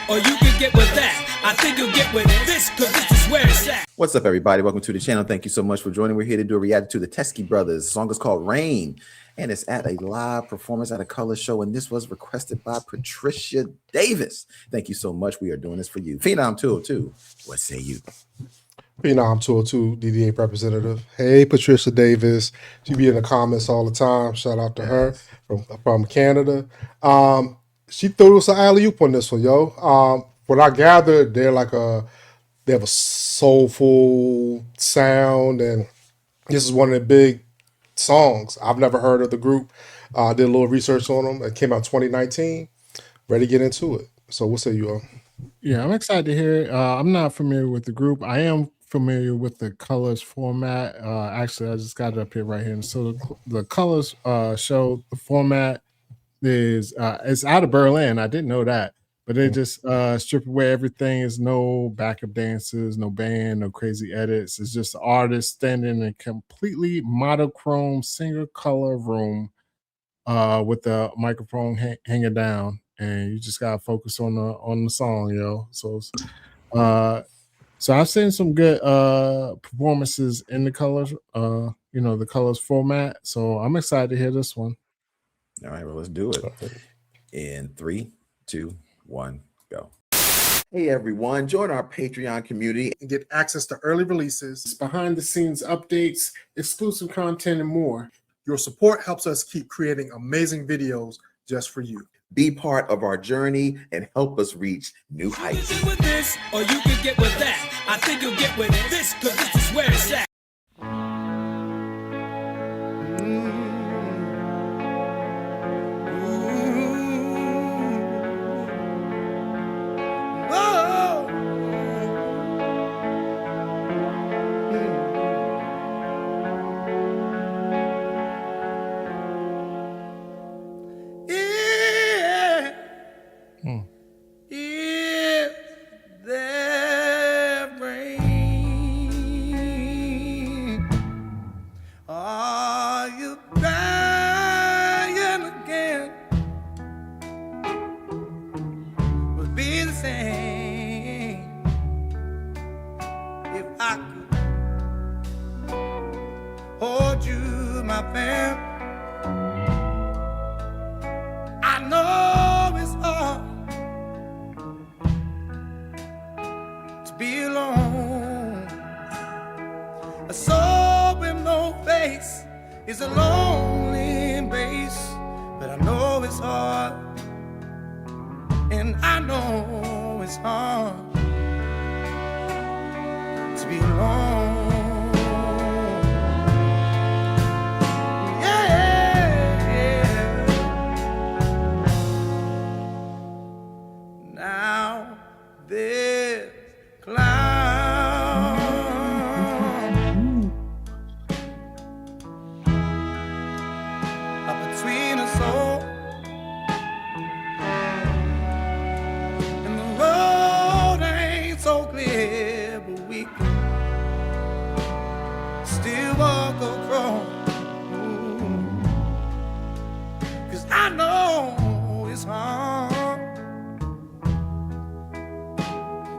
or you can get with that. I think you'll get with this, cause this is where it's at. What's up, everybody? Welcome to the channel. Thank you so much for joining. We're here to do a reaction to the Teskey Brothers. The song is called Rain, and it's at a live performance at a color show, and this was requested by Patricia Davis. Thank you so much. We are doing this for you. Phenom 202, what say you? Phenom 202, DD8 representative. Hey, Patricia Davis. She be in the comments all the time. Shout out to her from Canada. She threw us an alley-oop on this one, yo. What I gathered, they have a soulful sound, and this is one of the big songs. I've never heard of the group. Did a little research on them. It came out 2019. Ready to get into it. So what say you all? Yeah, I'm excited to hear it. I'm not familiar with the group. I am familiar with the colors format. Actually, I just got it up here right here. So the colors show the format is it's out of Berlin. I didn't know that, but they just strip away everything. There's no backup dances, no band, no crazy edits. It's just the artist standing in a completely monochrome single color room with the microphone hanging down, and you just gotta focus on the song, yo. So I've seen some good performances in the colors, the colors format. So I'm excited to hear this one. All right, well, let's do it. In 3, 2, 1, go. Hey, everyone. Join our Patreon community And get access to early releases, Behind the scenes updates, exclusive content, and more. Your support helps us keep creating amazing videos just for you. be part of our journey, and help us reach new You can heights. get with this, or you can get with that. I think you'll get with this, cause this is where it's at. If there rain, are you crying again? Would be the same if I could hold you, my friend. I know it's hard to be alone. A soul with no face is a lonely embrace, but I know it's hard, and I know it's hard to be alone. Now this cloud up between us all, and the road ain't so clear, but we can still walk across. Cause I know it's hard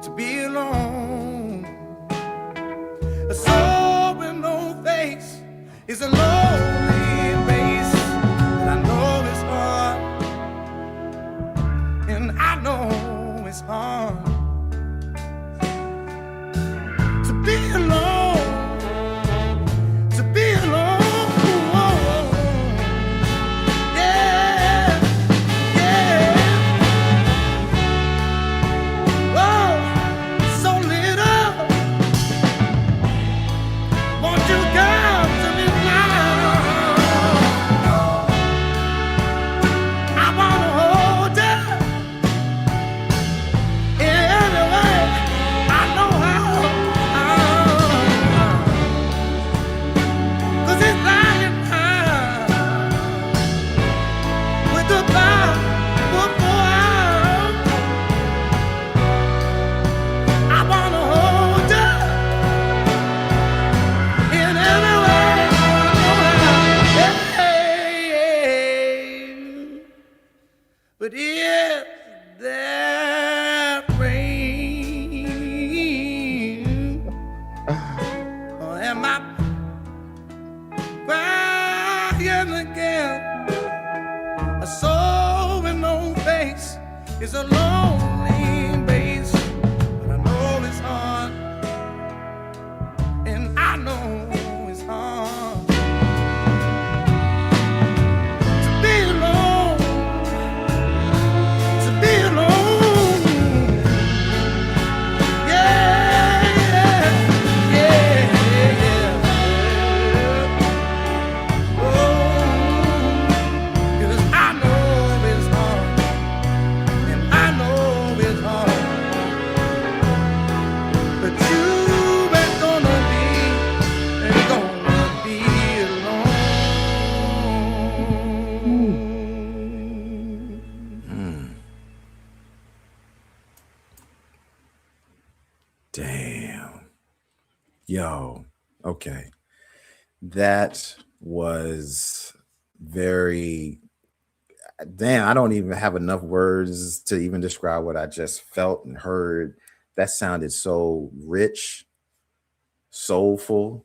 to be alone. A soul with no face is a lonely embrace, and I know it's hard, and I know it's hard to be alone, to be alone. Yeah, yeah. Oh, so little. Won't you come to me now? I wanna hold you. Yeah. It's a lonely base, but I know it's hard, and I know it's hard to be alone, to be alone. Yeah, yeah, yeah, yeah. Oh, 'cause I know it's hard, and I know it's hard, but you ain't gonna be alone. Damn. Yo. Okay. That was very damn. I don't even have enough words to even describe what I just felt and heard. That sounded so rich, soulful.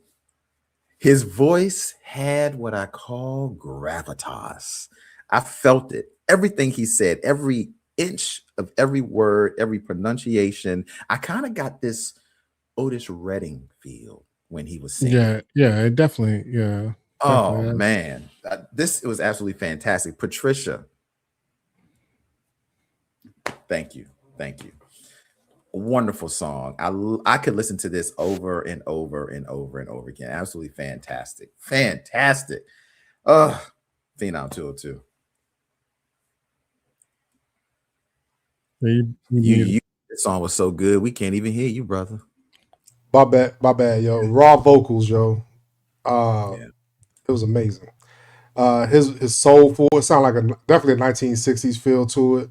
His voice had what I call gravitas. I felt it. Everything he said, every inch of every word, every pronunciation. I kind of got this Otis Redding feel when he was singing. Yeah, it definitely, yeah. Oh Definitely. man, this was absolutely fantastic. Patricia, thank you. Wonderful song. I could listen to this over and over and over and over again. Absolutely fantastic. Phenom 202. This song was so good we can't even hear you, brother. My bad, yo. Raw vocals, yo. It was amazing. His soulful. It sounded like definitely a 1960s feel to it.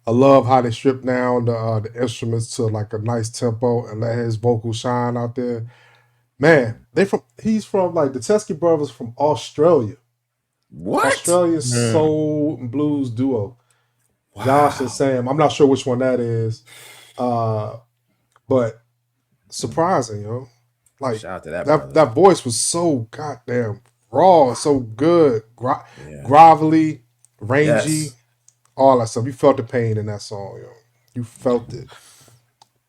I love how they stripped down the instruments to like a nice tempo and let his vocals shine out there. Man, he's from like the Teskey Brothers from Australia. What? Australian soul and blues duo. Wow. Josh and Sam. I'm not sure which one that is. But surprising, yo. Like shout out to that voice was so goddamn raw, so good, grovelly, rangy, all that stuff. You felt the pain in that song, yo. You felt it.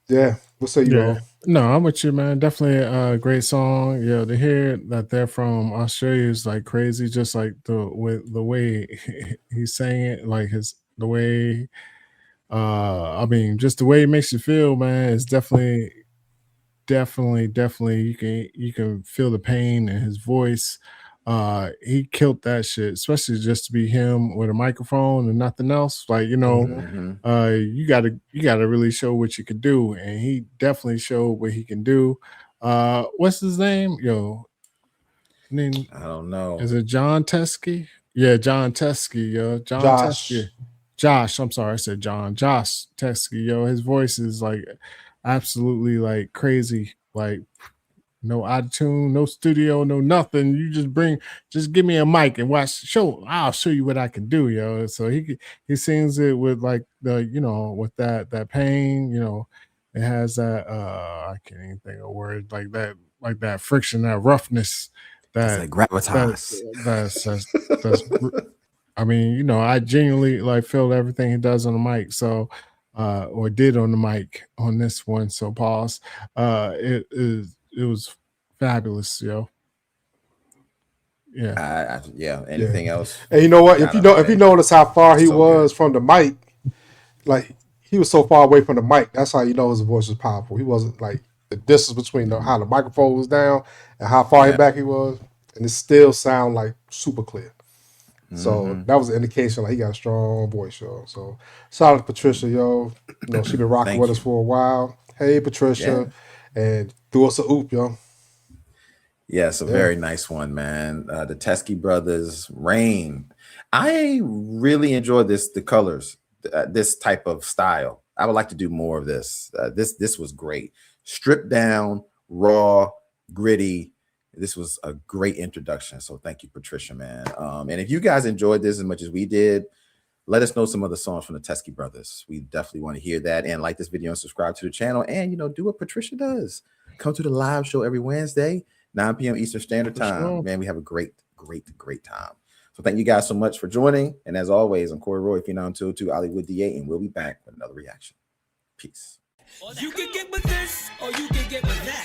Yeah. What say you all? No, I'm with you, man. Definitely a great song. Yeah, to hear that they're from Australia is like crazy. Just like the way he sang it, like the way. I mean, just the way it makes you feel, man. It's definitely. You can feel the pain in his voice. He killed that shit, especially just to be him with a microphone and nothing else. Like, you gotta really show what you can do, and he definitely showed what he can do. What's his name? Yo, I don't know. Is it John Teskey? Yeah, John Teskey, yo. Teskey. Josh, I'm sorry, I said John. Josh Teskey, yo. His voice is like absolutely like crazy, like no auto-tune, no studio, no nothing. You just give me a mic and I'll show you what I can do, yo. So he sings it with like the, with that pain, it has that I can't even think of a word like that friction, that roughness, that's like gravitas. That's I mean, I genuinely like feel everything he does on the mic. So or did on the mic on this one. So pause. It was fabulous, yo. Yeah. Anything else? And you know what? If you notice how far he was from the mic, like he was so far away from the mic, that's how you know his voice was powerful. He wasn't like the distance between how the microphone was down and how far back he was, and it still sound like super clear. So that was an indication like he got a strong voice, yo. So shout out to Patricia, yo. She been rocking with us for a while. Hey, Patricia, and threw us a oop, yo. Yes, a very nice one, man. The Teskey Brothers, Rain. I really enjoyed the colors, this type of style. I would like to do more of this. This was great. Stripped down, raw, gritty. This was a great introduction. So thank you, Patricia, man. And if you guys enjoyed this as much as we did, let us know some other songs from the Teskey Brothers. We definitely want to hear that. And like this video and subscribe to the channel. And, do what Patricia does. Come to the live show every Wednesday, 9 p.m. Eastern Standard Time. Man, we have a great time. So thank you guys so much for joining. And as always, I'm Corey Roy, Phenom 202, Hollywood DA, and we'll be back with another reaction. Peace. You can get with this, or you can get with that.